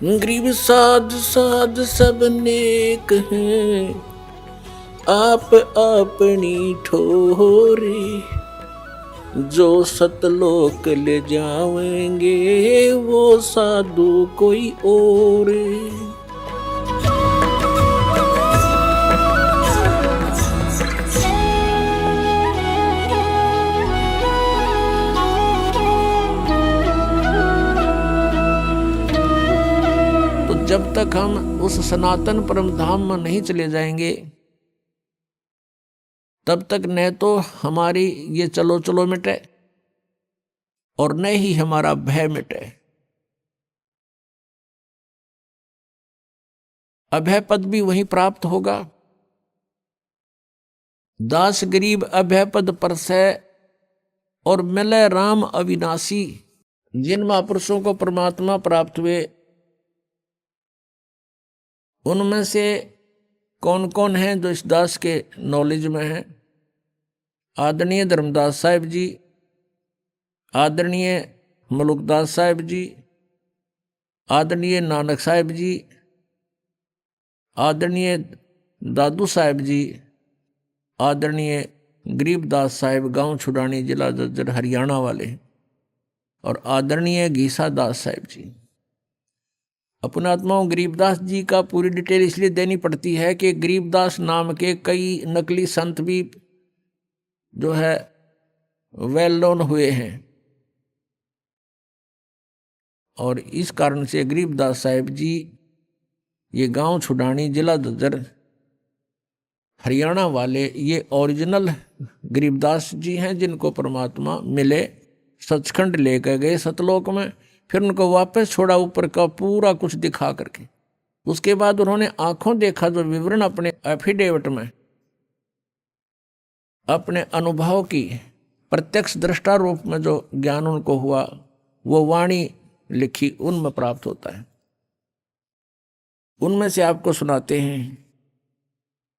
गरीब साध साध सब नेक हैं, आप अपनी ठोरे। जो सतलोक ले जाएंगे वो साधु कोई और। जब तक हम उस सनातन परम धाम में नहीं चले जाएंगे तब तक न तो हमारी ये चलो चलो मिटे और न ही हमारा भय मिटे। अभय पद भी वहीं प्राप्त होगा। दास गरीब अभय पद परसै और मिले राम अविनाशी। जिन महापुरुषों को परमात्मा प्राप्त हुए उनमें से कौन कौन हैं जो इस दास के नॉलेज में हैं? आदरणीय धर्मदास साहिब जी, आदरणीय मलुकदास साहिब जी, आदरणीय नानक साहिब जी, आदरणीय दादू साहिब जी, आदरणीय गरीबदास साहिब गांव छुड़ानी जिला जज्जर हरियाणा वाले, और आदरणीय गीसा दास साहिब जी। अपने आत्माओं गरीबदास जी का पूरी डिटेल इसलिए देनी पड़ती है कि गरीबदास नाम के कई नकली संत भी जो है वेल नोन हुए हैं, और इस कारण से गरीबदास साहिब जी ये गांव छुड़ानी जिला ददर हरियाणा वाले ये ओरिजिनल गरीबदास जी हैं, जिनको परमात्मा मिले, सचखंड लेकर गए सतलोक में, फिर उनको वापस छोड़ा ऊपर का पूरा कुछ दिखा करके। उसके बाद उन्होंने आंखों देखा जो विवरण अपने एफिडेविट में अपने अनुभव की प्रत्यक्ष दृष्टा रूप में जो ज्ञान उनको हुआ वो वाणी लिखी उनमें प्राप्त होता है। उनमें से आपको सुनाते हैं।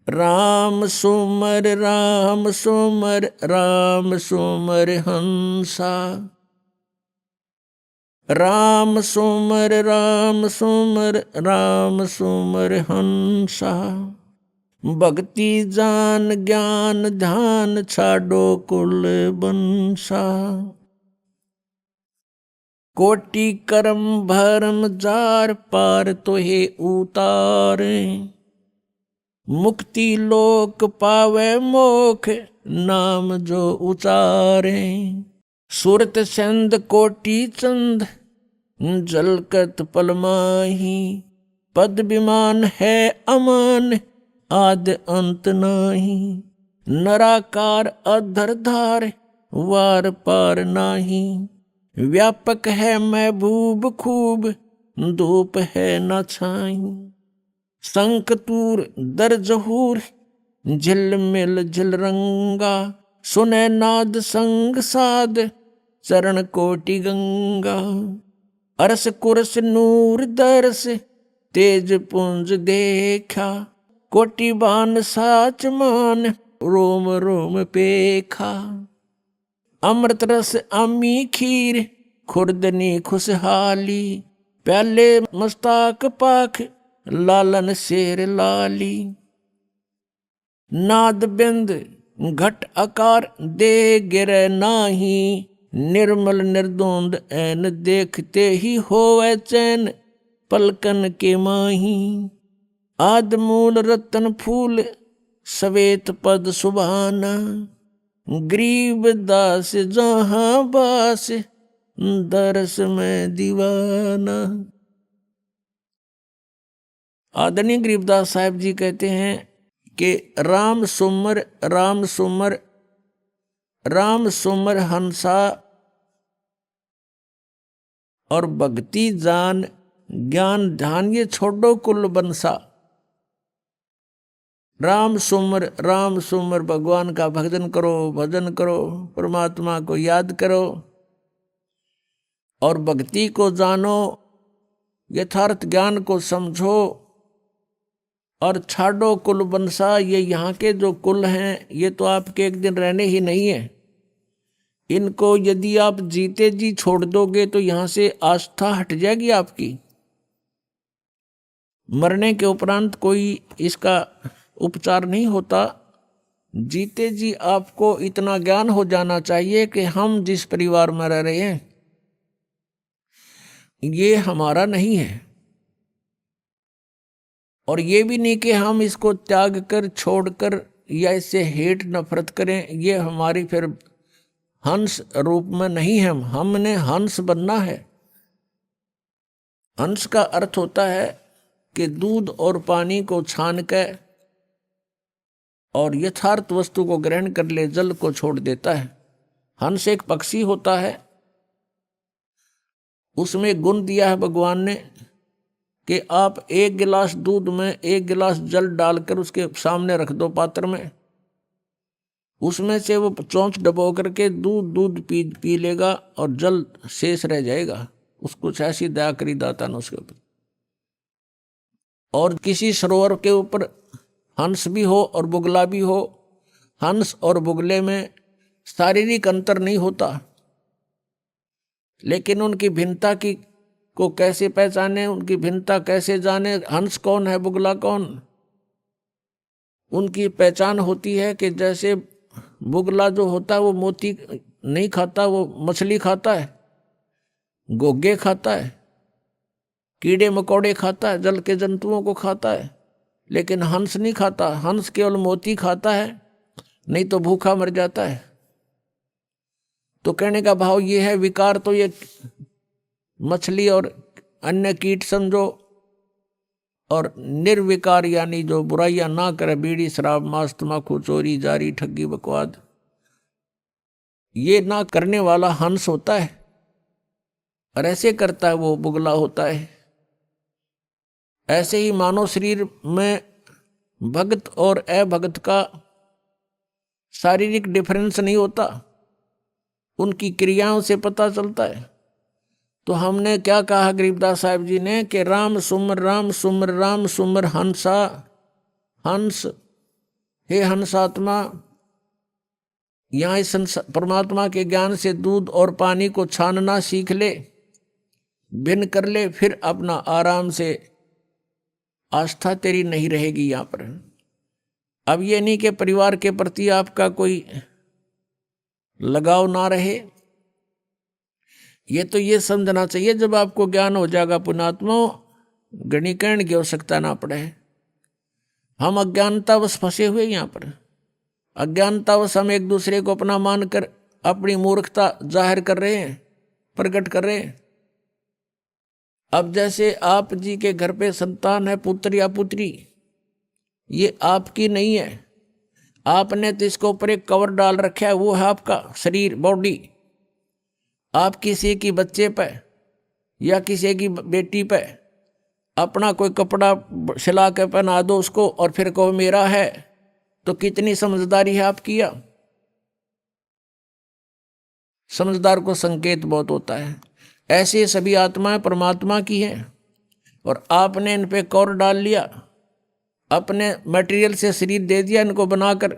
राम सुमर राम सुमर राम सुमर हंसा, राम सुमर राम सुमर राम सुमर हंसा। भक्ति जान ज्ञान ध्यान छाडो कुल बंसा। कोटि कर्म भरम जार पार तोहे उतारे। मुक्ति लोक पावे मोख नाम जो उचारे। सूरत संद कोटि चंद जलकत पलमाही। पद विमान है अमान आद अंत नाही। नराकार अधरधार वार पार नाही। व्यापक है महबूब खूब धूप है न छाई। संक तूर दर जहूर झिल मिल झिल रंगा। सुने नाद संग साध चरण कोटि गंगा। अरस कुरस नूर दरस तेज पुंज देखा। कोटि बान साच मान रोम रोम पेखा। अमृत रस अमी खीर खुर्दनी खुशहाली। प्याले मस्ताक पाख लालन शेर लाली। नाद बिंद घट आकार दे गिरे नाही। निर्मल निर्दोंद ऐन देखते ही होवे चैन पलकन के माही। आदमूल रतन फूल सवेत पद सुभाना। गरीब दास जहां बास दरस में दीवाना। आदरणीय गरीबदास साहिब जी कहते हैं कि राम सुमर राम सुमर राम सुमर हंसा और भक्ति जान ज्ञान ध्यान ये छोड़ो कुल बंसा। राम सुमर भगवान का भजन करो, भजन करो, परमात्मा को याद करो और भक्ति को जानो, यथार्थ ज्ञान को समझो और छाड़ो कुल बंसा। ये यहाँ के जो कुल हैं ये तो आपके एक दिन रहने ही नहीं है। इनको यदि आप जीते जी छोड़ दोगे तो यहाँ से आस्था हट जाएगी आपकी। मरने के उपरांत कोई इसका उपचार नहीं होता। जीते जी आपको इतना ज्ञान हो जाना चाहिए कि हम जिस परिवार में रह रहे हैं ये हमारा नहीं है, और ये भी नहीं कि हम इसको त्याग कर छोड़कर या इससे हेट नफरत करें। ये हमारी फिर हंस रूप में नहीं है, हमने हंस बनना है। हंस का अर्थ होता है कि दूध और पानी को छान के और यथार्थ वस्तु को ग्रहण कर ले, जल को छोड़ देता है। हंस एक पक्षी होता है, उसमें गुण दिया है भगवान ने कि आप एक गिलास दूध में एक गिलास जल डालकर उसके सामने रख दो पात्र में, उसमें से वो चोंच डबो करके दूध पी लेगा और जल शेष रह जाएगा। उसको ऐसी दया करी दाता ने उसके ऊपर। और किसी सरोवर के ऊपर हंस भी हो और बुगला भी हो, हंस और बुगले में शारीरिक अंतर नहीं होता, लेकिन उनकी भिन्नता की को कैसे पहचाने, उनकी भिन्नता कैसे जाने, हंस कौन है बुगला कौन। उनकी पहचान होती है कि जैसे बुगला जो होता है वो मोती नहीं खाता, वो मछली खाता है, गोगे खाता है, कीड़े मकोड़े खाता है, जल के जंतुओं को खाता है, लेकिन हंस नहीं खाता। हंस केवल मोती खाता है, नहीं तो भूखा मर जाता है। तो कहने का भाव ये है, विकार तो ये मछली और अन्य कीट समझो, और निर्विकार यानी जो बुराइयां ना करे, बीड़ी शराब मांस तम्बाकू चोरी जारी ठगी बकवाद, ये ना करने वाला हंस होता है, और ऐसे करता है वो बुगला होता है। ऐसे ही मानव शरीर में भगत और अभगत का शारीरिक डिफरेंस नहीं होता, उनकी क्रियाओं से पता चलता है। तो हमने क्या कहा गरीबदास साहिब जी ने कि राम सुमर राम सुमर राम सुमर हंसा, हंस हे हंसात्मा। यहाँ इस परमात्मा के ज्ञान से दूध और पानी को छानना सीख ले, भिन्न कर ले, फिर अपना आराम से आस्था तेरी नहीं रहेगी यहाँ पर। अब ये नहीं कि परिवार के प्रति आपका कोई लगाव ना रहे, ये तो ये समझना चाहिए जब आपको ज्ञान हो जाएगा पुण्यात्मा, गणीकरण की आवश्यकता ना पड़े। हम अज्ञानतावश फंसे हुए यहाँ पर, अज्ञानतावश हम एक दूसरे को अपना मानकर अपनी मूर्खता जाहिर कर रहे हैं, प्रकट कर रहे हैं। अब जैसे आप जी के घर पे संतान है, पुत्र या पुत्री, ये आपकी नहीं है, आपने तो इसके ऊपर एक कवर डाल रखा है, वो है आपका शरीर बॉडी। आप किसी की बच्चे पे या किसी की बेटी पे अपना कोई कपड़ा सिला के पहना दो उसको और फिर कहो मेरा है, तो कितनी समझदारी है आपकी। या समझदार को संकेत बहुत होता है। ऐसे सभी आत्माएं परमात्मा की हैं, और आपने इन पे कौर डाल लिया, अपने मटेरियल से शरीर दे दिया इनको बनाकर,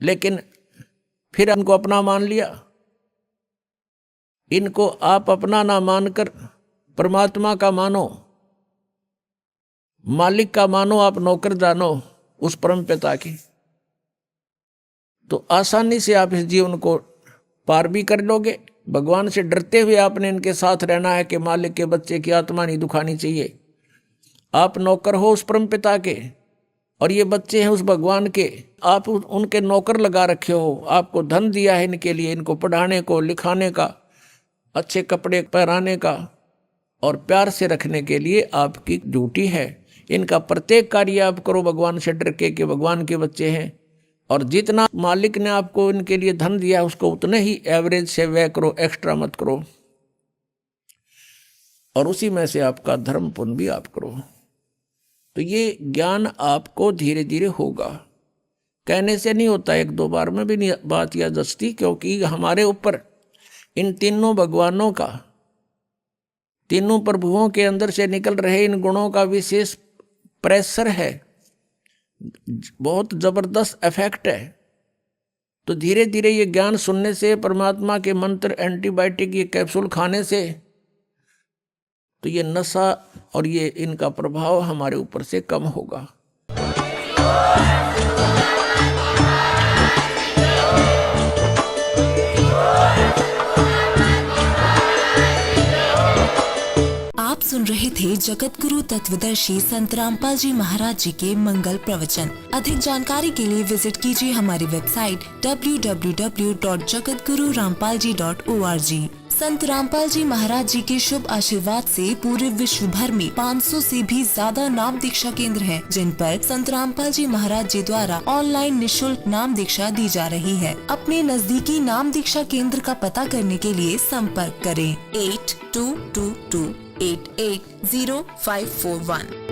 लेकिन फिर इनको अपना मान लिया। इनको आप अपना ना मानकर परमात्मा का मानो, मालिक का मानो, आप नौकर जानो उस परम पिता की, तो आसानी से आप इस जीवन को पार भी कर लोगे। भगवान से डरते हुए आपने इनके साथ रहना है कि मालिक के बच्चे की आत्मा नहीं दुखानी चाहिए। आप नौकर हो उस परम पिता के, और ये बच्चे हैं उस भगवान के, आप उनके नौकर लगा रखे हो। आपको धन दिया है इनके लिए, इनको पढ़ाने को, लिखाने का, अच्छे कपड़े पहनाने का और प्यार से रखने के लिए आपकी ड्यूटी है। इनका प्रत्येक कार्य आप करो भगवान से डर के कि भगवान के बच्चे हैं, और जितना मालिक ने आपको इनके लिए धन दिया है उसको उतने ही एवरेज से व्यय करो, एक्स्ट्रा मत करो, और उसी में से आपका धर्म पुण्य भी आप करो। तो ये ज्ञान आपको धीरे धीरे होगा, कहने से नहीं होता, एक दो बार में भी नहीं बात या जस्ती, क्योंकि हमारे ऊपर इन तीनों भगवानों का, तीनों प्रभुओं के अंदर से निकल रहे इन गुणों का विशेष प्रेशर है, बहुत जबरदस्त इफेक्ट है। तो धीरे धीरे ये ज्ञान सुनने से, परमात्मा के मंत्र, एंटीबायोटिक, ये कैप्सूल खाने से, तो ये नशा और ये इनका प्रभाव हमारे ऊपर से कम होगा। आप सुन रहे थे जगत गुरु तत्वदर्शी संत रामपाल जी महाराज जी के मंगल प्रवचन। अधिक जानकारी के लिए विजिट कीजिए हमारी वेबसाइट www.jagatgururampalji.org। संत रामपाल जी महाराज जी के शुभ आशीर्वाद से पूरे विश्व भर में 500 से भी ज्यादा नाम दीक्षा केंद्र हैं, जिन पर संत रामपाल जी महाराज जी द्वारा ऑनलाइन निशुल्क नाम दीक्षा दी जा रही है। अपने नजदीकी नाम दीक्षा केंद्र का पता करने के लिए संपर्क करें 8222880541।